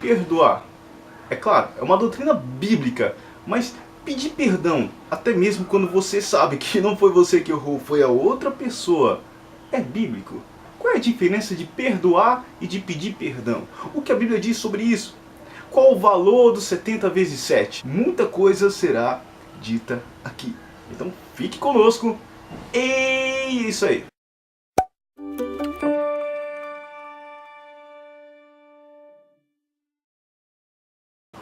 perdoar? É claro, é uma doutrina bíblica, mas pedir perdão, até mesmo quando você sabe que não foi você que errou, foi a outra pessoa, é bíblico? Qual é a diferença de perdoar e de pedir perdão? O que a Bíblia diz sobre isso? Qual o valor dos 70 vezes 7? Muita coisa será dita aqui. Então fique conosco. E é isso aí.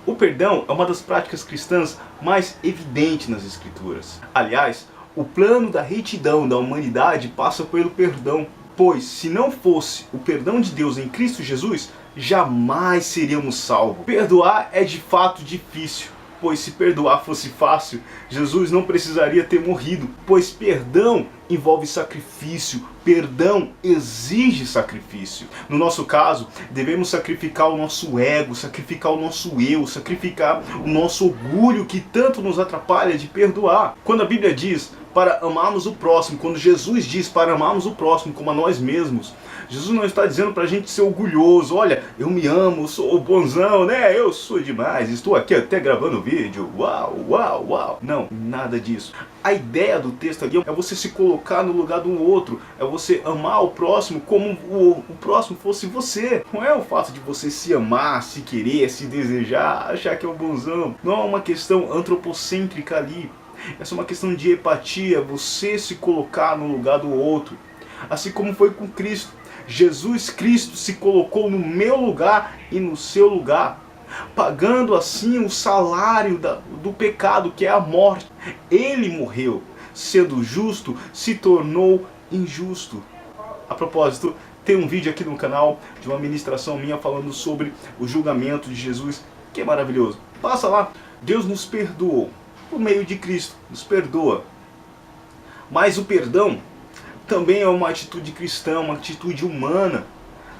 O perdão é uma das práticas cristãs mais evidentes nas Escrituras. Aliás, o plano da retidão da humanidade passa pelo perdão. Pois, se não fosse o perdão de Deus em Cristo Jesus, jamais seríamos salvos. Perdoar é de fato difícil, pois se perdoar fosse fácil, Jesus não precisaria ter morrido. Pois perdão envolve sacrifício, perdão exige sacrifício. No nosso caso, devemos sacrificar o nosso ego, sacrificar o nosso eu, sacrificar o nosso orgulho que tanto nos atrapalha de perdoar. Quando a Bíblia diz para amarmos o próximo, quando Jesus diz para amarmos o próximo como a nós mesmos, Jesus não está dizendo para a gente ser orgulhoso, olha, eu me amo, eu sou bonzão, né? Eu sou demais, estou aqui até gravando vídeo, uau, uau, uau. Não, nada disso. A ideia do texto aqui é você se colocar no lugar do outro, é você amar o próximo como o próximo fosse você. Não é o fato de você se amar, se querer, se desejar, achar que é o bonzão. Não é uma questão antropocêntrica ali. Essa é uma questão de empatia, você se colocar no lugar do outro. Assim como foi com Cristo. Jesus Cristo se colocou no meu lugar e no seu lugar, pagando assim o salário do pecado, que é a morte. Ele morreu, sendo justo, se tornou injusto. A propósito, tem um vídeo aqui no canal de uma ministração minha falando sobre o julgamento de Jesus, que é maravilhoso. Passa lá. Deus nos perdoou, por meio de Cristo, nos perdoa. Mas o perdão também é uma atitude cristã, uma atitude humana.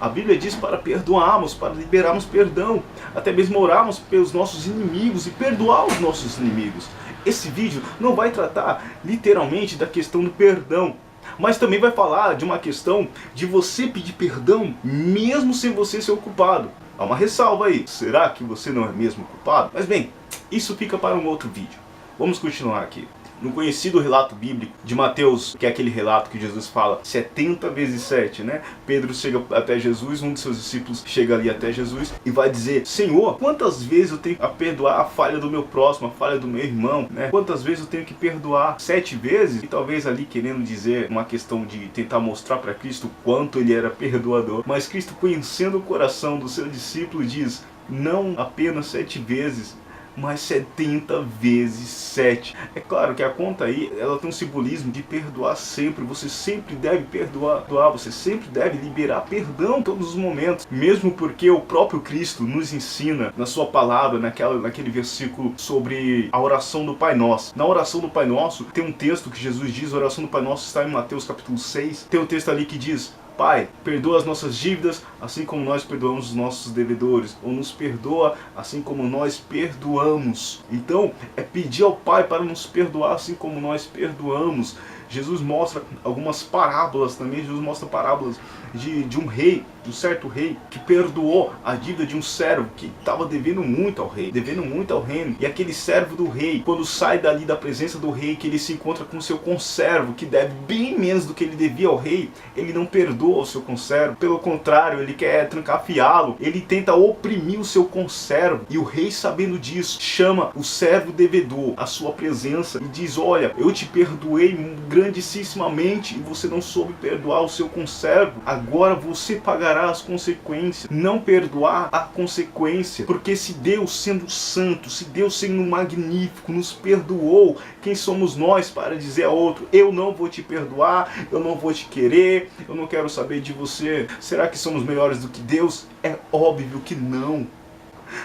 A Bíblia diz para perdoarmos, para liberarmos perdão, até mesmo orarmos pelos nossos inimigos e perdoar os nossos inimigos. Esse vídeo não vai tratar literalmente da questão do perdão, mas também vai falar de uma questão de você pedir perdão mesmo sem você ser o culpado. Há uma ressalva aí, será que você não é mesmo o culpado? Mas bem, isso fica para um outro vídeo. Vamos continuar aqui. No conhecido relato bíblico de Mateus, que é aquele relato que Jesus fala 70 vezes 7, né? Pedro chega até Jesus, um de seus discípulos chega ali até Jesus e vai dizer: Senhor, quantas vezes eu tenho que perdoar a falha do meu próximo, a falha do meu irmão, né? Quantas vezes eu tenho que perdoar? 7 vezes? E talvez ali querendo dizer uma questão de tentar mostrar para Cristo quanto ele era perdoador. Mas Cristo, conhecendo o coração do seu discípulo, diz: não apenas 7 vezes, mas 70 vezes 7. É claro que a conta aí, ela tem um simbolismo de perdoar sempre. Você sempre deve perdoar, você sempre deve liberar perdão em todos os momentos. Mesmo porque o próprio Cristo nos ensina na sua palavra, naquele versículo sobre a oração do Pai Nosso. Na oração do Pai Nosso, tem um texto que Jesus diz, a oração do Pai Nosso está em Mateus capítulo 6. Tem um texto ali que diz: Pai, perdoa as nossas dívidas, assim como nós perdoamos os nossos devedores. Ou nos perdoa, assim como nós perdoamos. Então, é pedir ao Pai para nos perdoar, assim como nós perdoamos. Jesus mostra algumas parábolas também. Jesus mostra parábolas de um rei, de um certo rei, que perdoou a dívida de um servo que estava devendo muito ao rei, devendo muito ao reino. E aquele servo do rei, quando sai dali da presença do rei, que ele se encontra com o seu conservo, que deve bem menos do que ele devia ao rei, ele não perdoa o seu conservo. Pelo contrário, ele quer trancafiá-lo, ele tenta oprimir o seu conservo. E o rei, sabendo disso, chama o servo devedor à sua presença e diz: olha, eu te perdoei grandissimamente e você não soube perdoar o seu conservo. Agora você pagará as consequências. Não perdoar a consequência. Porque se Deus, sendo santo, se Deus, sendo magnífico, nos perdoou, quem somos nós para dizer a outro: eu não vou te perdoar, eu não vou te querer, eu não quero saber de você? Será que somos melhores do que Deus? É óbvio que não.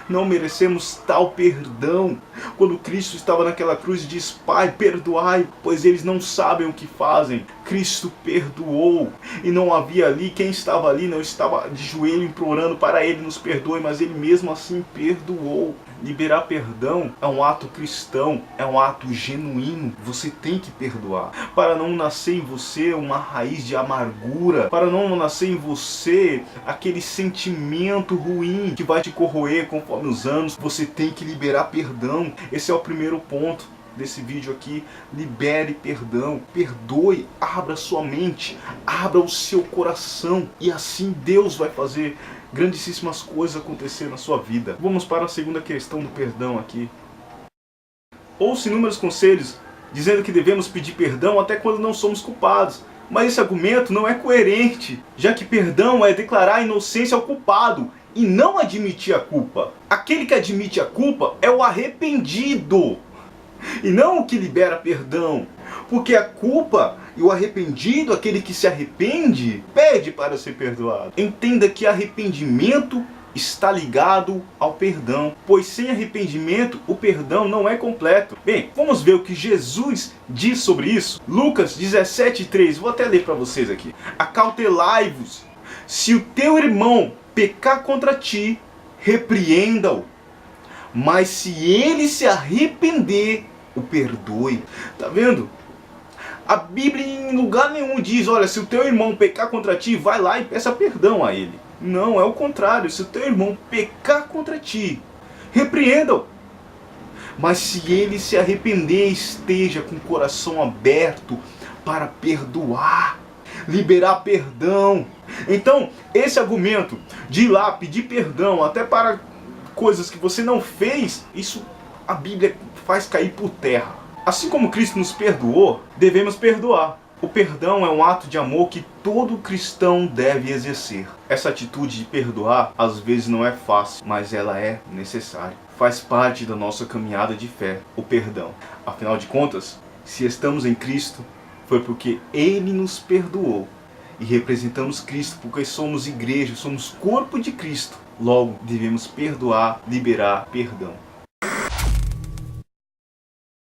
Não merecemos tal perdão. Quando Cristo estava naquela cruz e diz: Pai, perdoai, pois eles não sabem o que fazem. Cristo perdoou. E não havia ali, quem estava ali não estava de joelho implorando para ele: nos perdoe, mas ele mesmo assim perdoou. Liberar perdão é um ato cristão, é um ato genuíno. Você tem que perdoar, para não nascer em você uma raiz de amargura, para não nascer em você aquele sentimento ruim que vai te corroer conforme os anos, você tem que liberar perdão. Esse é o primeiro ponto desse vídeo aqui. Libere perdão, perdoe, abra sua mente, abra o seu coração, e assim Deus vai fazer grandíssimas coisas acontecer na sua vida. Vamos para a segunda questão do perdão aqui. Ouço inúmeros conselhos dizendo que devemos pedir perdão até quando não somos culpados. Mas esse argumento não é coerente, já que perdão é declarar a inocência ao culpado e não admitir a culpa. Aquele que admite a culpa é o arrependido, e não o que libera perdão. Porque a culpa e o arrependido, aquele que se arrepende, pede para ser perdoado. Entenda que arrependimento está ligado ao perdão, pois sem arrependimento o perdão não é completo. Bem, vamos ver o que Jesus diz sobre isso. Lucas 17:3, vou até ler para vocês aqui. Acautelai-vos, se o teu irmão pecar contra ti, repreenda-o, mas se ele se arrepender, o perdoe. Tá vendo? A Bíblia em lugar nenhum diz, olha, se o teu irmão pecar contra ti, vai lá e peça perdão a ele. Não, é o contrário. Se o teu irmão pecar contra ti, repreenda-o. Mas se ele se arrepender, esteja com o coração aberto para perdoar, liberar perdão. Então, esse argumento de ir lá pedir perdão até para coisas que você não fez, isso a Bíblia faz cair por terra. Assim como Cristo nos perdoou, devemos perdoar. O perdão é um ato de amor que todo cristão deve exercer. Essa atitude de perdoar às vezes não é fácil, mas ela é necessária. Faz parte da nossa caminhada de fé, o perdão. Afinal de contas, se estamos em Cristo, foi porque Ele nos perdoou. E representamos Cristo porque somos igreja, somos corpo de Cristo. Logo, devemos perdoar, liberar perdão.